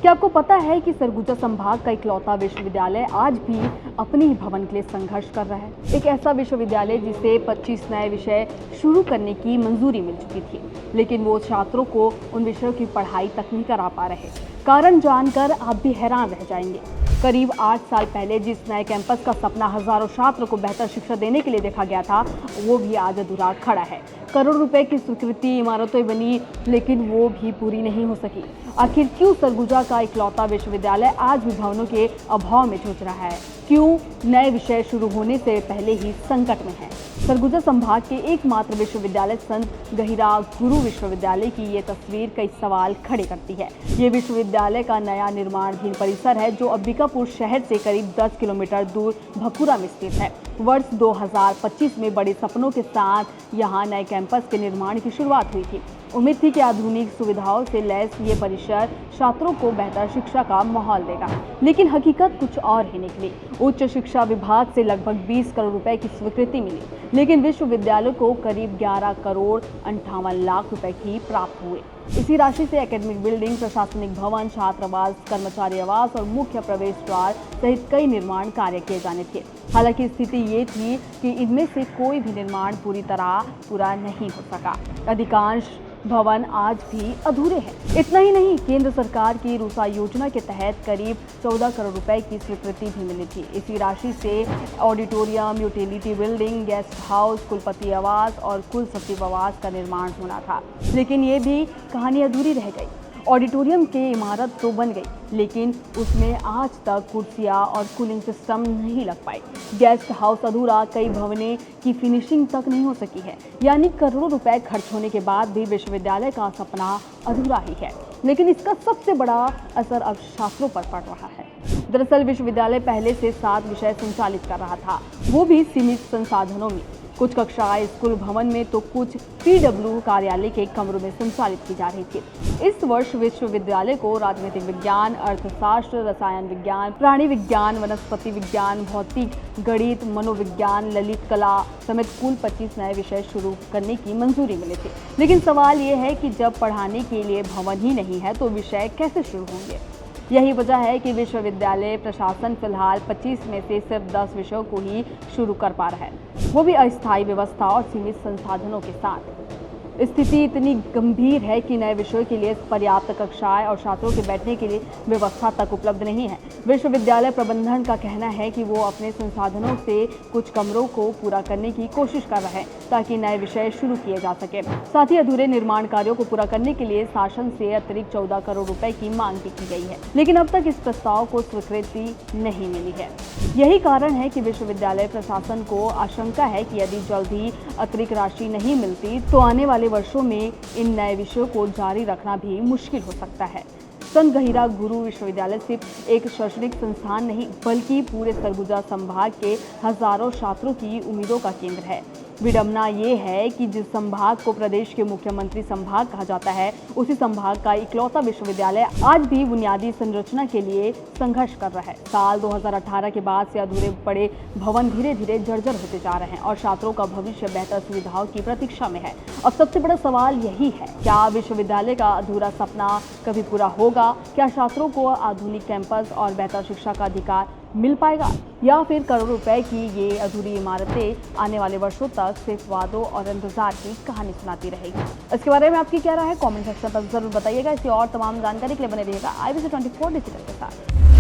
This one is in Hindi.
क्या आपको पता है कि सरगुजा संभाग का इकलौता विश्वविद्यालय आज भी अपने ही भवन के लिए संघर्ष कर रहा है। एक ऐसा विश्वविद्यालय जिसे 25 नए विषय शुरू करने की मंजूरी मिल चुकी थी, लेकिन वो छात्रों को उन विषयों की पढ़ाई तक नहीं करा पा रहे। कारण जानकर आप भी हैरान रह जाएंगे। करीब 8 साल पहले जिस नए कैंपस का सपना हजारों छात्रों को बेहतर शिक्षा देने के लिए देखा गया था, वो भी आज अधूरा खड़ा है। करोड़ रुपए की स्वीकृति, इमारतें बनी, लेकिन वो भी पूरी नहीं हो सकी। आखिर क्यों सरगुजा का इकलौता विश्वविद्यालय आज भी भवनों के अभाव में जूझ रहा है? क्यों नए विषय शुरू होने से पहले ही संकट में है? सरगुजा संभाग के एकमात्र विश्वविद्यालय संत गहिरा गुरु विश्वविद्यालय की ये तस्वीर कई सवाल खड़े करती है। ये विश्वविद्यालय का नया निर्माणाधीन परिसर है, जो अंबिकापुर शहर से करीब 10 किलोमीटर दूर भकुरा में स्थित है। वर्ष 2025 में बड़े सपनों के साथ यहाँ नए कैंपस के निर्माण की शुरुआत हुई थी। उम्मीद थी कि आधुनिक सुविधाओं से लैस ये परिसर छात्रों को बेहतर शिक्षा का माहौल देगा, लेकिन हकीकत कुछ और ही निकली। उच्च शिक्षा विभाग से लगभग 20 करोड़ रुपए की स्वीकृति मिली, लेकिन विश्वविद्यालय को करीब 11 करोड़ 58 लाख रुपए ही प्राप्त हुए। इसी राशि से एकेडमिक बिल्डिंग, प्रशासनिक भवन, छात्रावास, कर्मचारी आवास और मुख्य प्रवेश द्वार सहित कई निर्माण कार्य किए जाने थे। हालांकि स्थिति ये थी कि इनमें से कोई भी निर्माण पूरी तरह पूरा नहीं हो सका। अधिकांश भवन आज भी अधूरे हैं। इतना ही नहीं, केंद्र सरकार की रूसा योजना के तहत करीब 14 करोड़ रुपए की स्वीकृति भी मिली थी। इसी राशि से auditorium, utility building, guest house, कुलपति आवास और कुल सचिव आवास का निर्माण होना था, लेकिन ये भी कहानी अधूरी रह गई। ऑडिटोरियम की इमारत तो बन गई, लेकिन उसमें आज तक कुर्सियां और कूलिंग सिस्टम नहीं लग पाए। गेस्ट हाउस अधूरा, कई भवनें की फिनिशिंग तक नहीं हो सकी है। यानी करोड़ों रुपए खर्च होने के बाद भी विश्वविद्यालय का सपना अधूरा ही है। लेकिन इसका सबसे बड़ा असर अब छात्रों पर पड़ रहा है। दरअसल विश्वविद्यालय पहले से 7 विषय संचालित कर रहा था, वो भी सीमित संसाधनों में। कुछ कक्षाएं स्कूल भवन में तो कुछ पीडब्ल्यू कार्यालय के कमरों में संचालित की जा रही थी। इस वर्ष विश्वविद्यालय को राजनीतिक विज्ञान, अर्थशास्त्र, रसायन विज्ञान, प्राणी विज्ञान, वनस्पति विज्ञान, भौतिक, गणित, मनोविज्ञान, ललित कला समेत कुल 25 नए विषय शुरू करने की मंजूरी मिली थी। लेकिन सवाल ये है कि जब पढ़ाने के लिए भवन ही नहीं है तो विषय कैसे शुरू होंगे? यही वजह है कि विश्वविद्यालय प्रशासन फिलहाल 25 में से सिर्फ 10 विषयों को ही शुरू कर पा रहा है, वो भी अस्थायी व्यवस्था और सीमित संसाधनों के साथ। स्थिति इतनी गंभीर है कि नए विषयों के लिए पर्याप्त कक्षाएं और छात्रों के बैठने के लिए व्यवस्था तक उपलब्ध नहीं है। विश्वविद्यालय प्रबंधन का कहना है कि वो अपने संसाधनों से कुछ कमरों को पूरा करने की कोशिश कर रहे हैं, ताकि नए विषय शुरू किए जा सके। साथ ही अधूरे निर्माण कार्यों को पूरा करने के लिए शासन से अतिरिक्त 14 करोड़ रुपए की मांग भी की गई है, लेकिन अब तक इस प्रस्ताव को स्वीकृति नहीं मिली है। यही कारण है कि विश्वविद्यालय प्रशासन को आशंका है कि यदि जल्द ही अतिरिक्त राशि नहीं मिलती तो आने वाले वर्षों में इन नए विषयों को जारी रखना भी मुश्किल हो सकता है। संत गहिरा गुरु विश्वविद्यालय सिर्फ एक शैक्षणिक संस्थान नहीं, बल्कि पूरे सरगुजा संभाग के हजारों छात्रों की उम्मीदों का केंद्र है। विडंबना ये है कि जिस संभाग को प्रदेश के मुख्यमंत्री संभाग कहा जाता है, उसी संभाग का इकलौता विश्वविद्यालय आज भी बुनियादी संरचना के लिए संघर्ष कर रहा है। साल 2018 के बाद से अधूरे पड़े भवन धीरे धीरे जर्जर होते जा रहे हैं और छात्रों का भविष्य बेहतर सुविधाओं की प्रतीक्षा में है। अब सबसे बड़ा सवाल यही है, क्या विश्वविद्यालय का अधूरा सपना कभी पूरा होगा? क्या छात्रों को आधुनिक कैंपस और बेहतर शिक्षा का अधिकार मिल पाएगा, या फिर करोड़ों रुपए की ये अधूरी इमारतें आने वाले वर्षों तक सिर्फ वादों और इंतजार की कहानी सुनाती रहेगी? इसके बारे में आपकी क्या राय है? कमेंट सेक्शन पर जरूर बताइएगा। इसी और तमाम जानकारी के लिए बने रहिएगा IBC 24 डिजिटल के साथ।